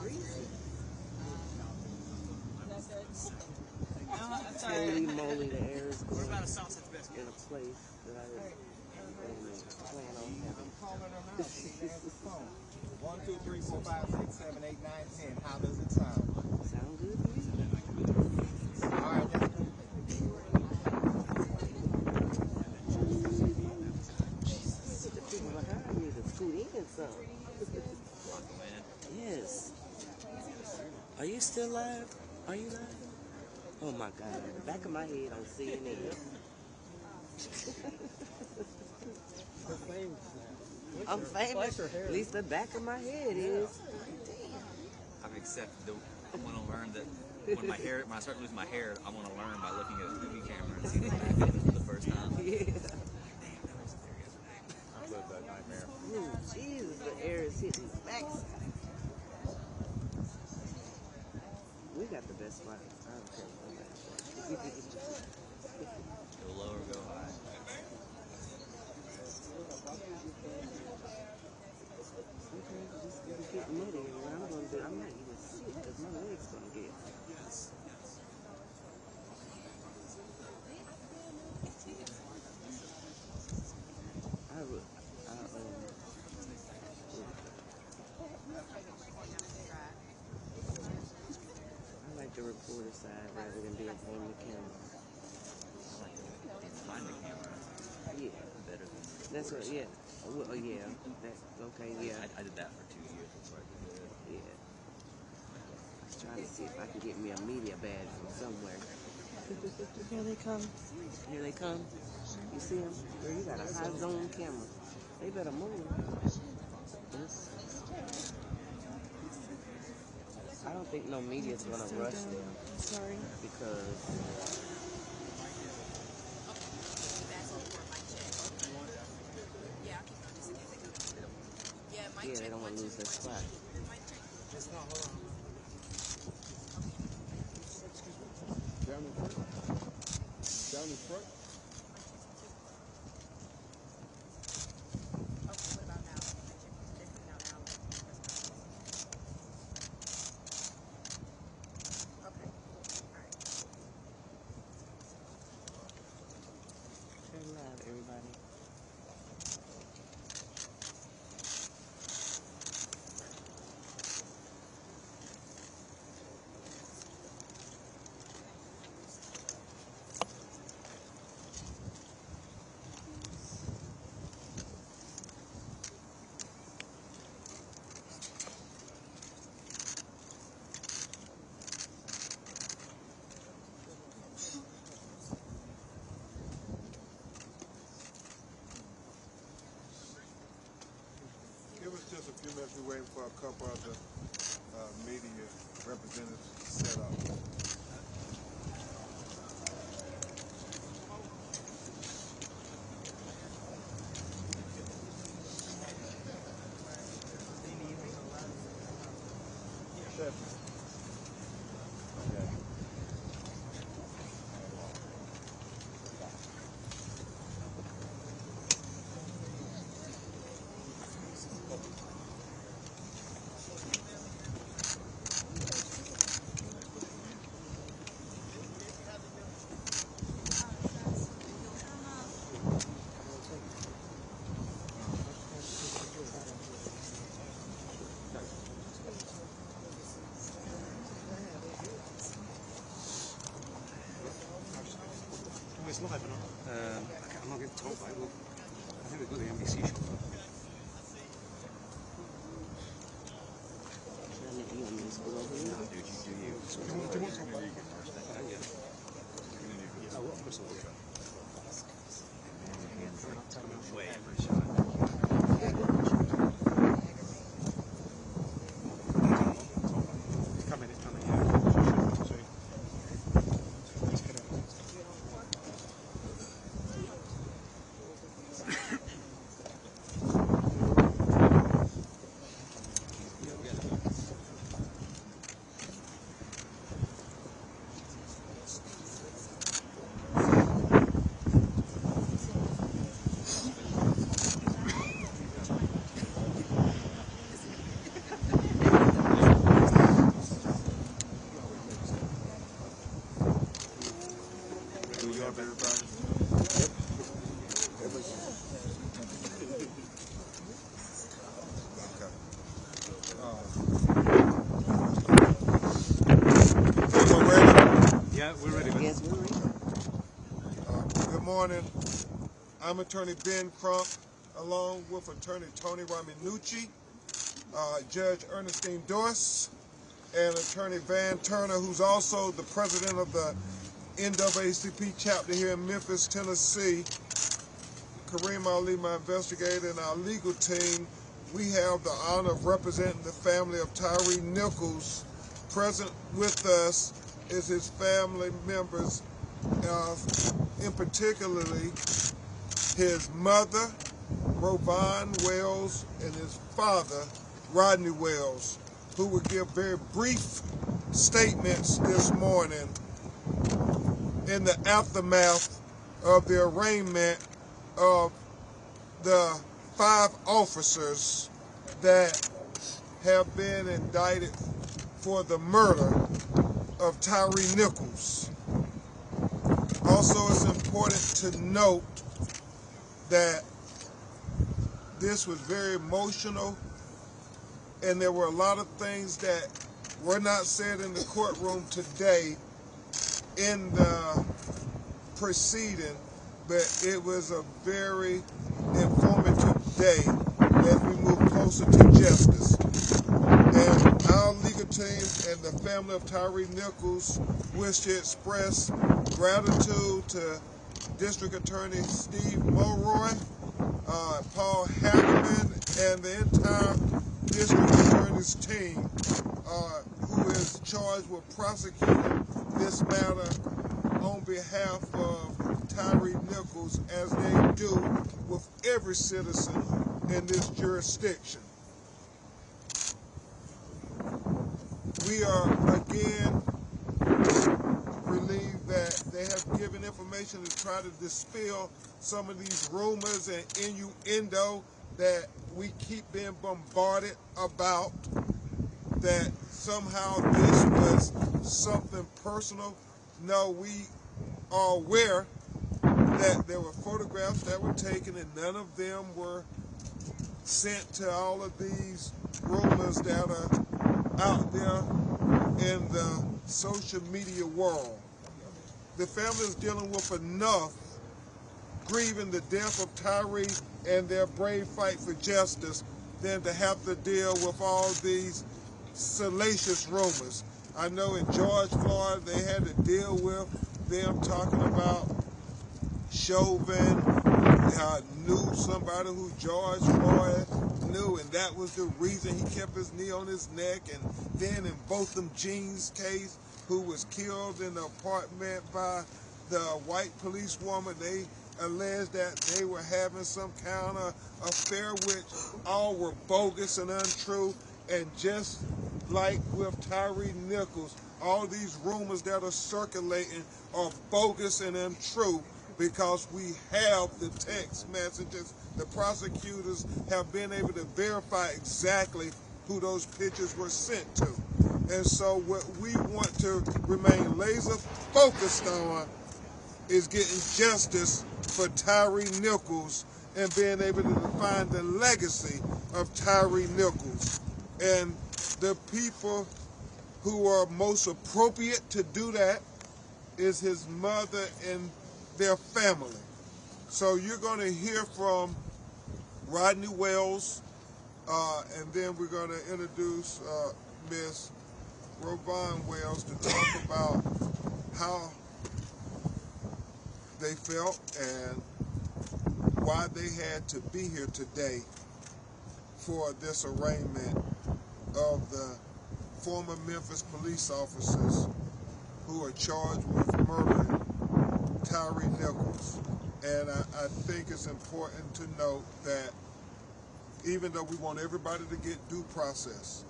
Holy moly, the air is good in a place that I plan on having. 1, 2, 3, 4, 5, 6, 7, 8, 9, 10. How does it sound? Sound good to me? All right, that's good. The people behind me to scoot in some. Yes. Are you still live? Are you live? Oh my God, the back of my head on CNN. I'm famous. At least the back of my head is. I've accepted I want to learn that when I start losing my hair, I want to learn by looking at a movie camera and seeing the back of it for the first time. Yeah. Damn, that was there yesterday. I've lived that nightmare. Ooh, Jesus, the air is hitting the backside. We got the best spot. I don't care what that is. Go low or go high. Okay, just get muddy. And what I'm going to do, I might even sit because my leg's going to get. I like the reporter side rather than being on the camera. I like to find the camera. Yeah. Better than That's what, yeah. Well, yeah. That's okay, yeah. I did that for 2 years before I did it. Yeah. I was trying to see if I could get me a media badge from somewhere. Here they come. Here they come. You see them? Girl, you got a high zone camera. They better move. I don't think no media's gonna rush them. Sorry. Because yeah, they don't want to lose their spot. Down in front. Down in front. Turn live, everybody. Give us just a few minutes. We're waiting for a couple of the media representatives to set up. Okay. It's live or not? I'm not getting told, mate. Well, I think we've got the NBC shot. You want me to scoot over here? No, dude, you do you. Do you want to talk about it? Yeah. Oh, what? What's the Way every shot. Come in, it's coming, yeah. Let's get out. We're ready. Yeah, we're ready. Yes, we're ready. Good morning. I'm Attorney Ben Crump, along with Attorney Tony Raminucci, Judge Ernestine Doyce, and Attorney Van Turner, who's also the president of the NAACP chapter here in Memphis, Tennessee. Kareem Ali, my investigator, and our legal team. We have the honor of representing the family of Tyre Nichols. Present with us is his family members, in particularly his mother, Rovon Wells, and his father, Rodney Wells, who will give very brief statements this morning in the aftermath of the arraignment of the 5 officers that have been indicted for the murder of Tyre Nichols. Also, it's important to note that this was very emotional, and there were a lot of things that were not said in the courtroom today in the proceeding, but it was a very informative day as we move closer to justice. And our legal team and the family of Tyre Nichols wish to express gratitude to District Attorney Steve Mulroy, Paul Haverman, and the entire District Attorney's team, who is charged with prosecuting this matter on behalf of Tyre Nichols, as they do with every citizen in this jurisdiction. We are again relieved that they have given information to try to dispel some of these rumors and innuendo that we keep being bombarded about, that somehow this was something personal. No, we are aware that there were photographs that were taken and none of them were sent to all of these rumors that are out there in the social media world. The family is dealing with enough grieving the death of Tyre and their brave fight for justice than to have to deal with all these salacious rumors. I know in George Floyd they had to deal with them talking about Chauvin knew somebody who George Floyd knew, and that was the reason he kept his knee on his neck. And then in Botham Jean's case, who was killed in the apartment by the white policewoman, they alleged that they were having some kind of affair, which all were bogus and untrue. And just like with Tyre Nichols, all these rumors that are circulating are bogus and untrue, because we have the text messages. The prosecutors have been able to verify exactly who those pictures were sent to. And so what we want to remain laser focused on is getting justice for Tyre Nichols and being able to define the legacy of Tyre Nichols. And the people who are most appropriate to do that is his mother and their family. So you're going to hear from Rodney Wells, and then we're going to introduce Miss Rovon Wells to talk about how they felt and why they had to be here today for this arraignment of the former Memphis police officers who are charged with murdering Tyre Nichols. And I think it's important to note that even though we want everybody to get due process,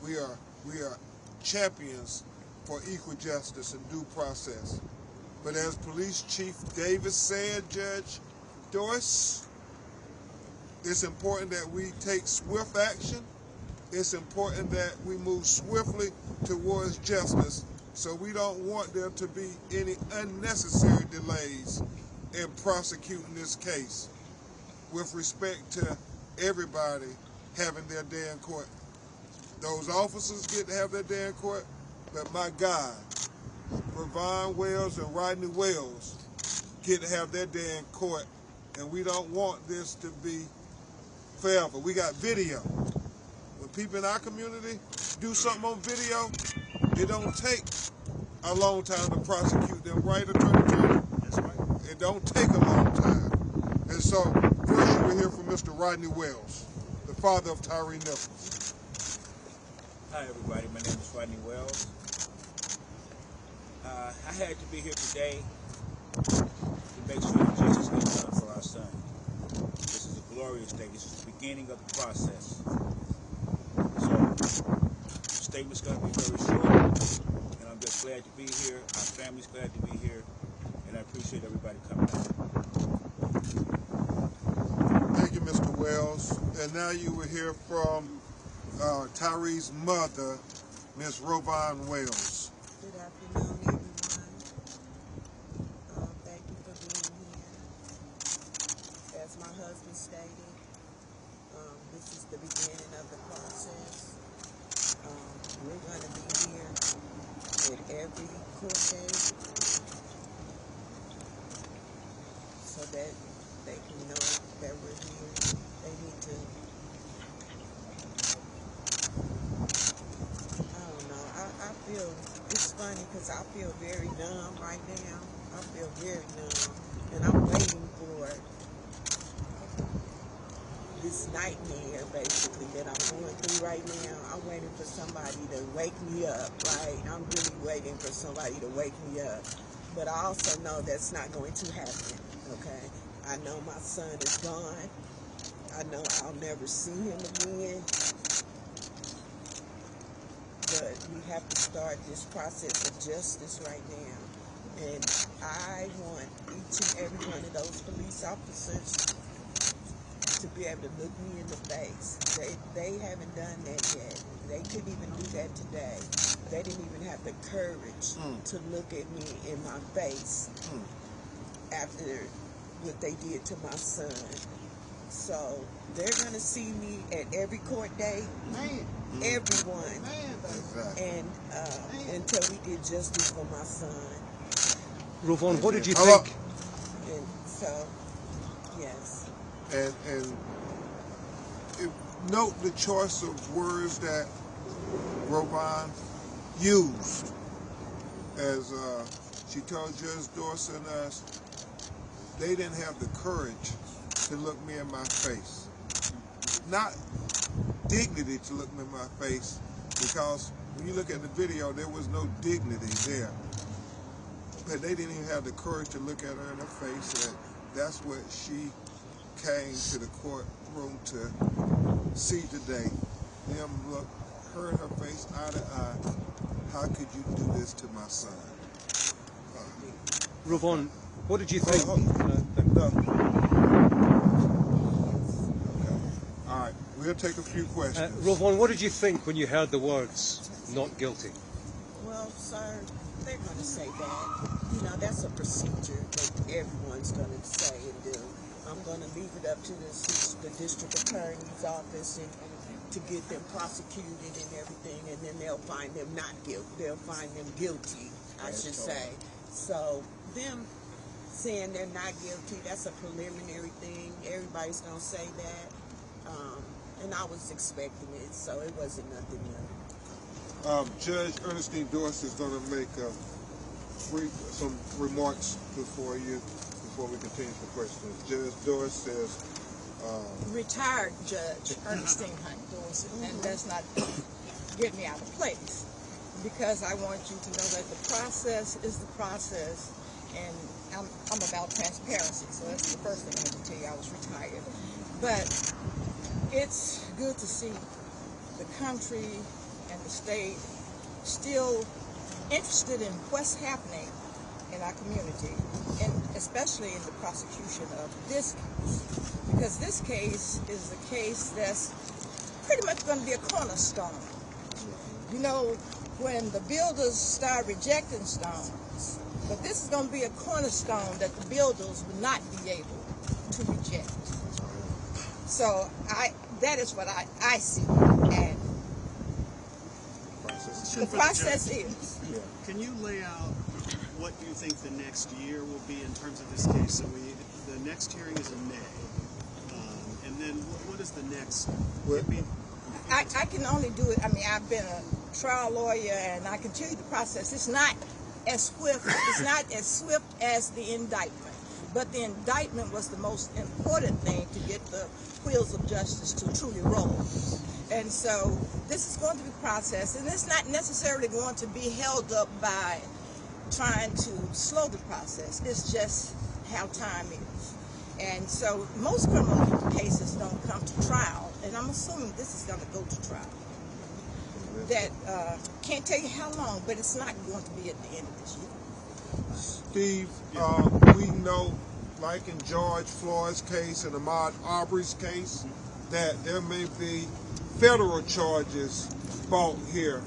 we are champions for equal justice and due process. But as Police Chief Davis said, Judge Doyce, it's important that we take swift action. It's important that we move swiftly towards justice. So we don't want there to be any unnecessary delays in prosecuting this case with respect to everybody having their day in court. Those officers get to have their day in court, but my God, Ravon Wells and Rodney Wells get to have their day in court, and we don't want this to be forever. We got video. When people in our community do something on video, it don't take a long time to prosecute them, right, Attorney General? That's right. It don't take a long time. And so, first you will hear from Mr. Rodney Wells, the father of Tyre Nichols. Hi everybody, my name is Rodney Wells. I had to be here today to make sure that justice gets done for our son. This is a glorious day. This is the beginning of the process. So, the statement's going to be very short, and I'm just glad to be here. Our family's glad to be here, and I appreciate everybody coming out. Thank you, Mr. Wells. And now you will hear from Tyre's mother, Ms. Ravon Wells. Good afternoon, everyone. Thank you for being here. As my husband stated, this is the beginning of the process. We're going to be here at every court date so that they can know that we're here. They need to, I don't know, I feel, it's funny because I feel very numb right now. I feel very numb, and I'm waiting for this nightmare, basically, that I'm going through right now. I'm waiting for somebody to wake me up, right? I'm really waiting for somebody to wake me up. But I also know that's not going to happen, okay? I know my son is gone. I know I'll never see him again. But we have to start this process of justice right now. And I want each and every one of those police officers to be able to look me in the face. They haven't done that yet. They couldn't even do that today. They didn't even have the courage to look at me in my face after what they did to my son. So they're going to see me at every court date, everyone, and until we get justice for my son. Ravon, what did you think? And so, yes. And note the choice of words that Ravon used as she told Judge Dorsey and us, they didn't have the courage to look me in my face. Not dignity to look me in my face, because when you look at the video, there was no dignity there. But they didn't even have the courage to look at her in her face, and that's what she came to the courtroom to see today. Them look her in her face, eye to eye. How could you do this to my son? Ravon, what did you think? All right, we'll take a few questions. Ravon, what did you think when you heard the words, not guilty? Well, sir, they're going to say that. You know, that's a procedure that everyone's going to say and do. I'm going to leave it up to the district attorney's office and to get them prosecuted and everything, and then they'll find them not guilty. They'll find them guilty, I should say. So them saying they're not guilty, that's a preliminary thing. Everybody's going to say that. And I was expecting it, so it wasn't nothing new. Judge Ernestine Dorsey is going to make some remarks before we continue the questions. Judge Dorsey says, retired Judge Ernestine Hunt Dorsey, and that's not get me out of place, because I want you to know that the process is the process, and I'm about transparency, so that's the first thing I have to tell you. I was retired, but it's good to see the country and the state still interested in what's happening in our community, and especially in the prosecution of this case, because this case is a case that's pretty much going to be a cornerstone. You know, when the builders start rejecting stones, but this is going to be a cornerstone that the builders will not be able to reject. So that is what I see, and process. The process is. Yeah. Can you lay out what you think the next year will be in terms of this case? So the next hearing is in May, and then what is the next? I can only do it. I mean, I've been a trial lawyer, and I can tell you the process. It's not as swift. It's not as swift as the indictment, but the indictment was the most important thing to get the wheels of justice to truly roll. And so this is going to be processed, and it's not necessarily going to be held up by trying to slow the process. It's just how time is. And so most criminal cases don't come to trial, and I'm assuming this is going to go to trial. That can't tell you how long, but it's not going to be at the end of this year. Steve, we know, like in George Floyd's case and Ahmaud Arbery's case, that there may be federal charges brought here.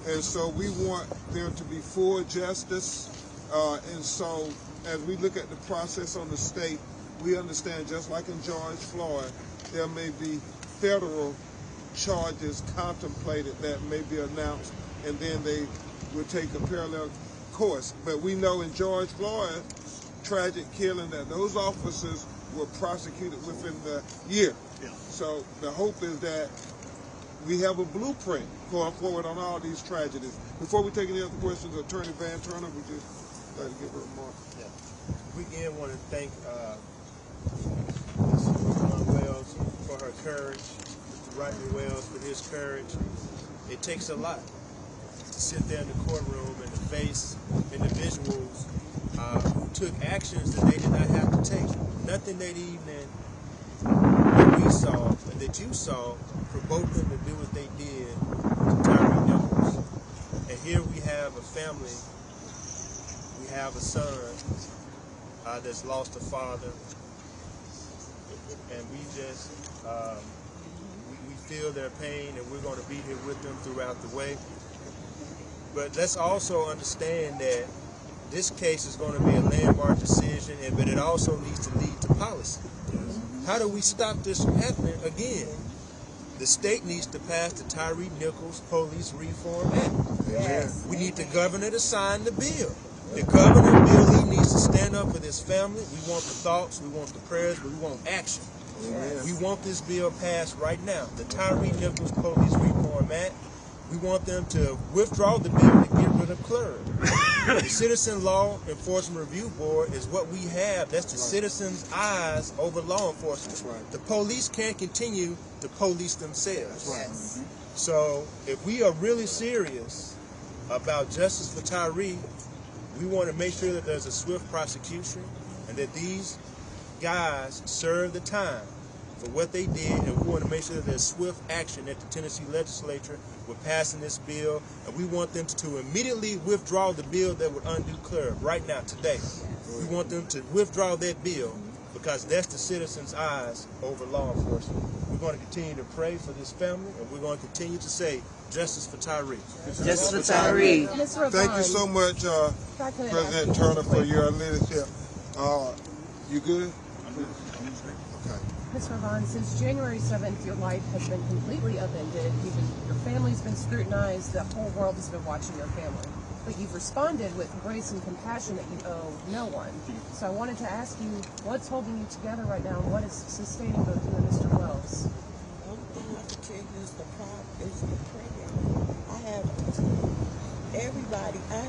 And so we want there to be full justice. And so as we look at the process on the state, we understand, just like in George Floyd, there may be federal charges contemplated that may be announced, and then they will take a parallel course. But we know in George Floyd's tragic killing that those officers were prosecuted within the year. Yeah. So the hope is that we have a blueprint going forward on all these tragedies. Before we take any other questions, Attorney Van Turner, would you like to give her a remark? Yeah. We again want to thank Ms. Wells for her courage, Mr. Rodney Wells for his courage. It takes a lot to sit there in the courtroom and to face individuals who took actions that they did not have to take. Nothing that evening that we saw and that you saw provoked them to do what they did to Tyre Nichols. And here we have a family, we have a son that's lost a father, and we just we feel their pain, and we're going to be here with them throughout the way. But let's also understand that this case is going to be a landmark decision, but it also needs to lead to policy. How do we stop this from happening again? The state needs to pass the Tyre Nichols Police Reform Act. Yes. We need the governor to sign the bill. The governor bill, he needs to stand up for this family. We want the thoughts, we want the prayers, but we want action. Yes. We want this bill passed right now. The Tyre Nichols Police Reform Act. We want them to withdraw the bill to get rid of clerk. The Citizen Law Enforcement Review Board is what we have. That's the citizens' eyes over law enforcement. Right. The police can't continue to police themselves. Yes. So if we are really serious about justice for Tyre, we want to make sure that there's a swift prosecution and that these guys serve the time for what they did, and we want to make sure that there's swift action at the Tennessee legislature. We're passing this bill, and we want them to immediately withdraw the bill that would undo clerk right now, today. We want them to withdraw that bill because that's the citizens' eyes over law enforcement. We're going to continue to pray for this family, and we're going to continue to say justice for Tyre. Justice for Tyre. Thank you so much, President Turner, for your leadership. You good? Okay. Ms. Ravon, since January 7th, your life has been completely upended. Your family's been scrutinized. The whole world has been watching your family. But you've responded with grace and compassion that you owe no one. So I wanted to ask you, what's holding you together right now, and what is sustaining both you and Mr. Wells? One thing I can tell you is the prayer. I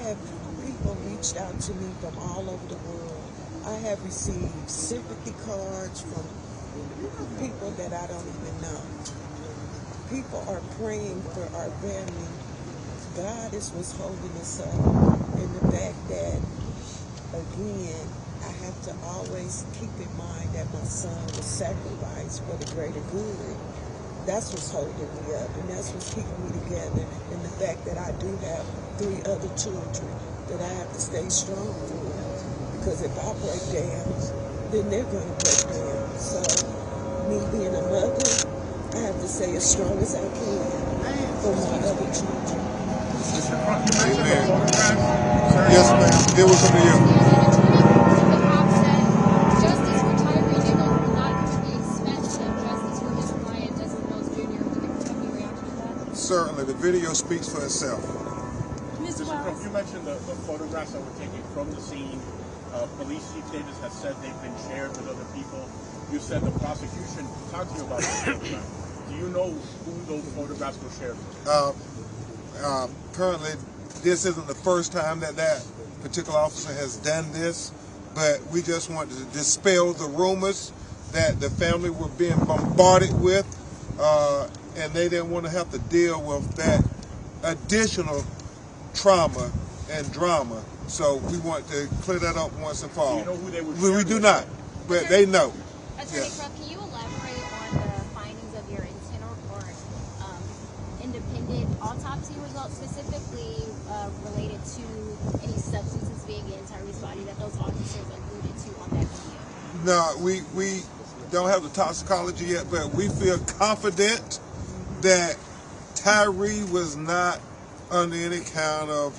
have people reached out to me from all over the world. I have received sympathy cards from people that I don't even know. People are praying for our family. God is what's holding us up. And the fact that, again, I have to always keep in mind that my son was sacrificed for the greater good. That's what's holding me up, and that's what's keeping me together. And the fact that I do have 3 other children that I have to stay strong for. Because if I break down, then they're going to break down. So, me being a mother, I have to stay as strong as I can for my other children. Amen. Yes, ma'am. It was up to you. The cop said justice for Tyre Nichols will not be expensive. Justice for his client, Desmond Mills Jr. Have you reacted to that? Certainly, the video speaks for itself. Mr. Crump, you mentioned the photographs that were taken from the scene. Police Chief Davis has said they've been shared with other people. You said the prosecution talked to you about those photographs. Do you know who those photographs were shared with? Currently, this isn't the first time that particular officer has done this, but we just want to dispel the rumors that the family were being bombarded with, and they didn't want to have to deal with that additional trauma and drama. So we want to clear that up once and for all. Do you know who they were? We do not, but they know. Attorney Crump, can you elaborate on the findings of your internal or independent autopsy results, specifically related to any substances being in Tyre's body that those officers alluded to on that video? No, we don't have the toxicology yet, but we feel confident that Tyre was not under any kind of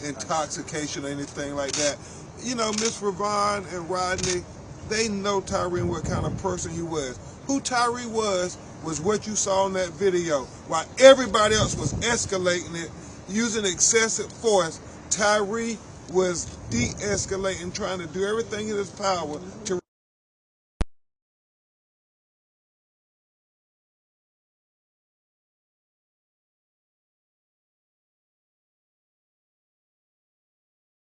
intoxication or anything like that. You know, Miss Ravon and Rodney, they know Tyre what kind of person he was. Who Tyre was what you saw in that video. While everybody else was escalating it, using excessive force, Tyre was de-escalating, trying to do everything in his power to